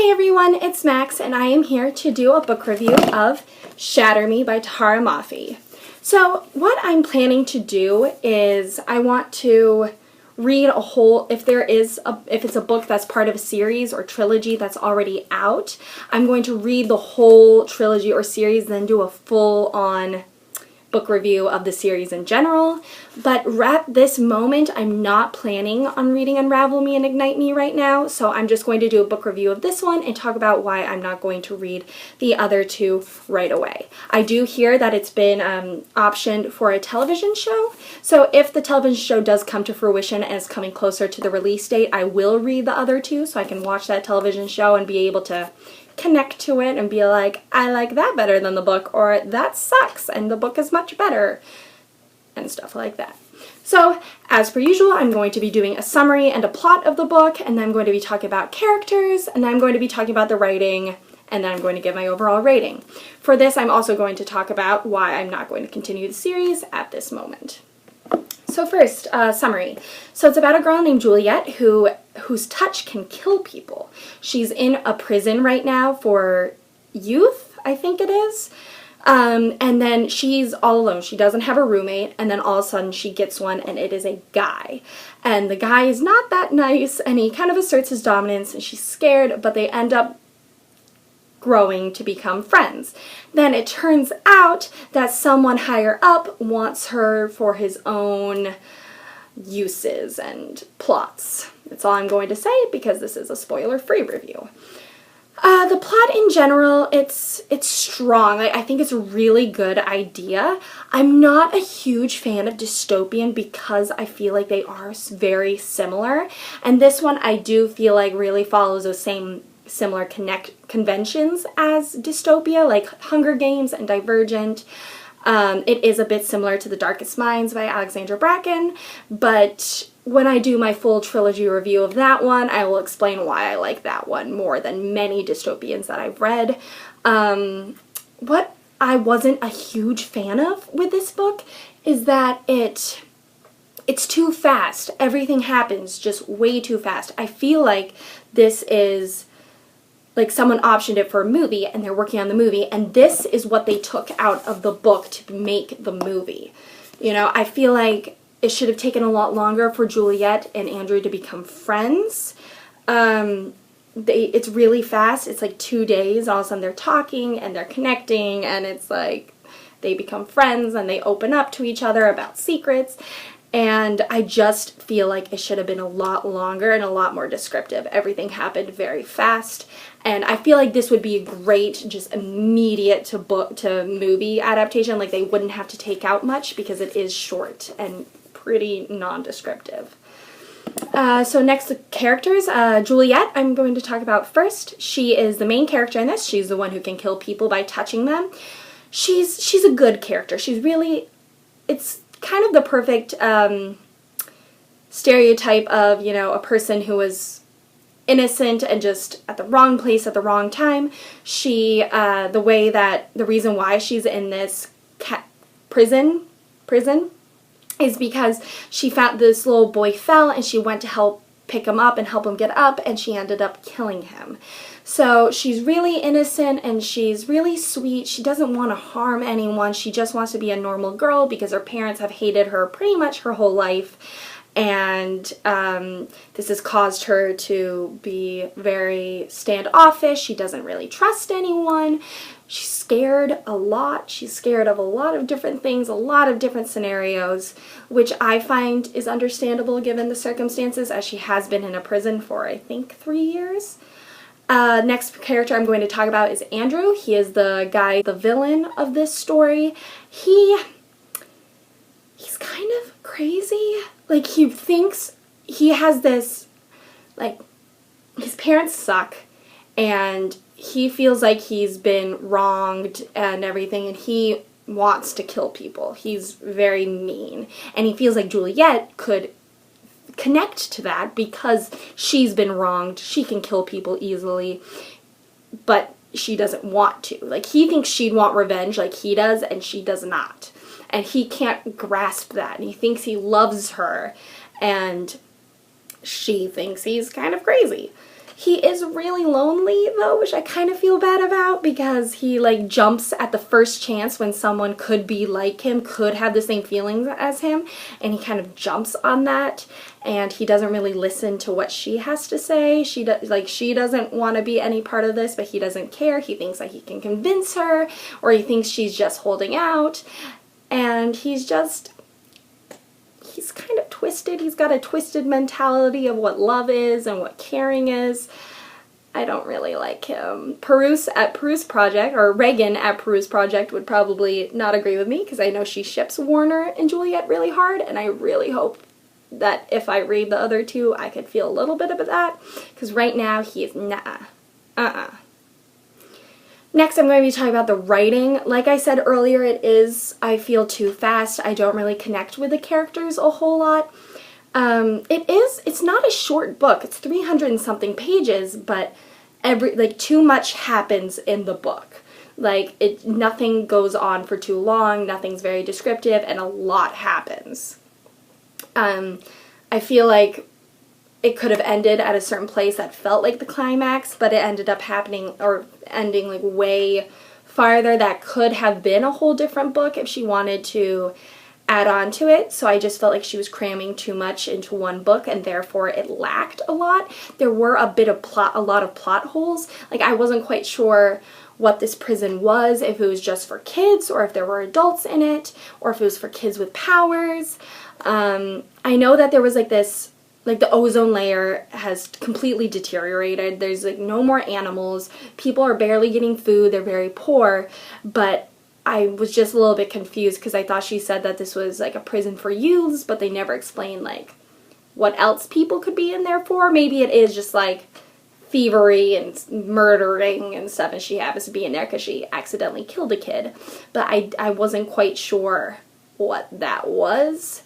Hey everyone, it's Max and I am here to do a book review of Shatter Me by Tahereh Mafi. So what I'm planning to do is I want to read a whole, if it's a book that's part of a series or trilogy that's already out, I'm going to read the whole trilogy or series, then do a full-on book review of the series in general. But at this moment, I'm not planning on reading Unravel Me and Ignite Me right now, so I'm just going to do a book review of this one and talk about why I'm not going to read the other two right away. I do hear that it's been optioned for a television show, so if the television show does come to fruition and is coming closer to the release date, I will read the other two so I can watch that television show and be able to connect to it and be like, I like that better than the book, or that sucks and the book is much better, and stuff like that. So, as per usual, I'm going to be doing a summary and a plot of the book, and then I'm going to be talking about characters, and then I'm going to be talking about the writing, and then I'm going to give my overall rating. For this, I'm also going to talk about why I'm not going to continue the series at this moment. So first, summary. So it's about a girl named Juliet whose touch can kill people. She's in a prison right now for youth, I think it is. And then she's all alone. She doesn't have a roommate, and then all of a sudden she gets one, and it is a guy. And the guy is not that nice, and he kind of asserts his dominance, and she's scared, but they end up growing to become friends. Then it turns out that someone higher up wants her for his own uses and plots. That's all I'm going to say because this is a spoiler-free review. The plot in general, it's strong. I think it's a really good idea. I'm not a huge fan of dystopian because I feel like they are very similar. And this one I do feel like really follows those similar conventions as dystopia, like Hunger Games and Divergent. It is a bit similar to The Darkest Minds by Alexandra Bracken, but when I do my full trilogy review of that one, I will explain why I like that one more than many dystopians that I've read. What I wasn't a huge fan of with this book is that it's too fast. Everything happens just way too fast. I feel like this is like someone optioned it for a movie and they're working on the movie, and this is what they took out of the book to make the movie. You know, I feel like it should have taken a lot longer for Juliet and Andrew to become friends. It's really fast. It's like 2 days. All of a sudden they're talking and they're connecting, and it's like they become friends and they open up to each other about secrets. And I just feel like it should have been a lot longer and a lot more descriptive. Everything happened very fast. And I feel like this would be a great, just immediate to movie adaptation. Like they wouldn't have to take out much because it is short and pretty non-descriptive. So next, the characters. Juliet, I'm going to talk about first. She is the main character in this. She's the one who can kill people by touching them. She's a good character. It's kind of the perfect stereotype of, you know, a person who was innocent and just at the wrong place at the wrong time. The reason why she's in this prison is because she found this little boy fell and she went to help pick him up and help him get up, and she ended up killing him. So she's really innocent and she's really sweet. She doesn't want to harm anyone. She just wants to be a normal girl because her parents have hated her pretty much her whole life. And this has caused her to be very standoffish. She doesn't really trust anyone. She's scared a lot. She's scared of a lot of different things, a lot of different scenarios, which I find is understandable given the circumstances, as she has been in a prison for, I think, 3 years. Next character I'm going to talk about is Andrew. He is the villain of this story. He's kind of crazy. Like, he thinks he has this, like, his parents suck, and he feels like he's been wronged and everything, and he wants to kill people. He's very mean, and he feels like Juliet could connect to that because she's been wronged. She can kill people easily, but she doesn't want to. Like, he thinks she'd want revenge like he does, and she does not. And he can't grasp that, and he thinks he loves her, and she thinks he's kind of crazy. He is really lonely though, which I kind of feel bad about, because he like jumps at the first chance when someone could be like him, could have the same feelings as him, and he kind of jumps on that, and he doesn't really listen to what she has to say. She doesn't want to be any part of this, but he doesn't care. He thinks that he can convince her, or he thinks she's just holding out, and he's kind of twisted. He's got a twisted mentality of what love is and what caring is. I don't really like him. Peru's Project, or Reagan at Peru's Project, would probably not agree with me, because I know she ships Warner and Juliet really hard, and I really hope that if I read the other two, I could feel a little bit of that, because right now he is Next, I'm going to be talking about the writing. Like I said earlier, I feel too fast. I don't really connect with the characters a whole lot. It's not a short book. It's 300 and something pages, but too much happens in the book. Nothing goes on for too long, nothing's very descriptive, and a lot happens. I feel like it could have ended at a certain place that felt like the climax, but it ended up ending like way farther. That could have been a whole different book if she wanted to add on to it. So I just felt like she was cramming too much into one book, and therefore it lacked a lot. There were a lot of plot holes. Like, I wasn't quite sure what this prison was, if it was just for kids, or if there were adults in it, or if it was for kids with powers. I know that there was the ozone layer has completely deteriorated. There's no more animals. People are barely getting food. They're very poor. But I was just a little bit confused, because I thought she said that this was a prison for youths, but they never explained what else people could be in there for. Maybe it is just thievery and murdering and stuff, and she happens to be in there because she accidentally killed a kid. But I wasn't quite sure what that was.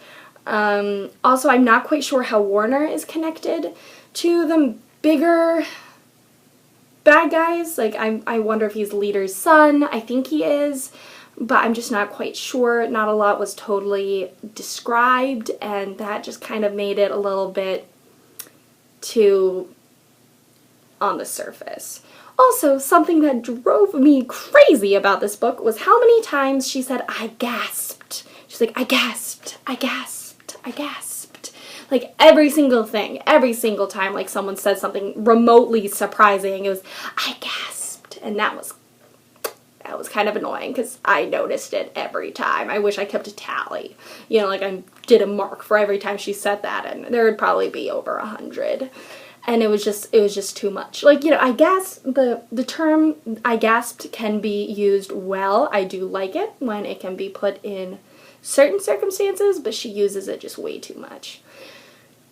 Also, I'm not quite sure how Warner is connected to the bigger bad guys. I wonder if he's the leader's son. I think he is, but I'm just not quite sure. Not a lot was totally described, and that just kind of made it a little bit too on the surface. Also, something that drove me crazy about this book was how many times she said, "I gasped." She's like, "I gasped, I gasped. I gasped." Every single time someone said something remotely surprising, it was, "I gasped." And that was kind of annoying, because I noticed it every time. I wish I kept a tally. I did a mark for every time she said that, and there would probably be over 100. And it was just too much. I guess the term "I gasped" can be used well. I do like it when it can be put in certain circumstances, but she uses it just way too much.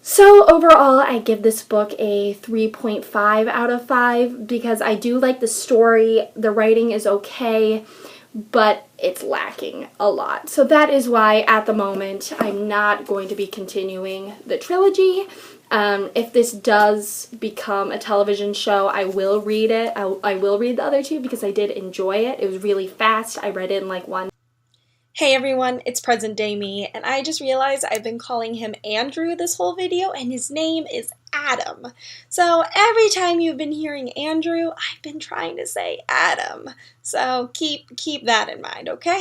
So overall, I give this book a 3.5 out of 5, because I do like the story. The writing is okay, but it's lacking a lot. So that is why, at the moment, I'm not going to be continuing the trilogy. If this does become a television show, I will read it. I will read the other two, because I did enjoy it. It was really fast. I read it in one. Hey everyone, it's present day me, and I just realized I've been calling him Andrew this whole video, and his name is Adam. So every time you've been hearing Andrew, I've been trying to say Adam. So keep that in mind, okay?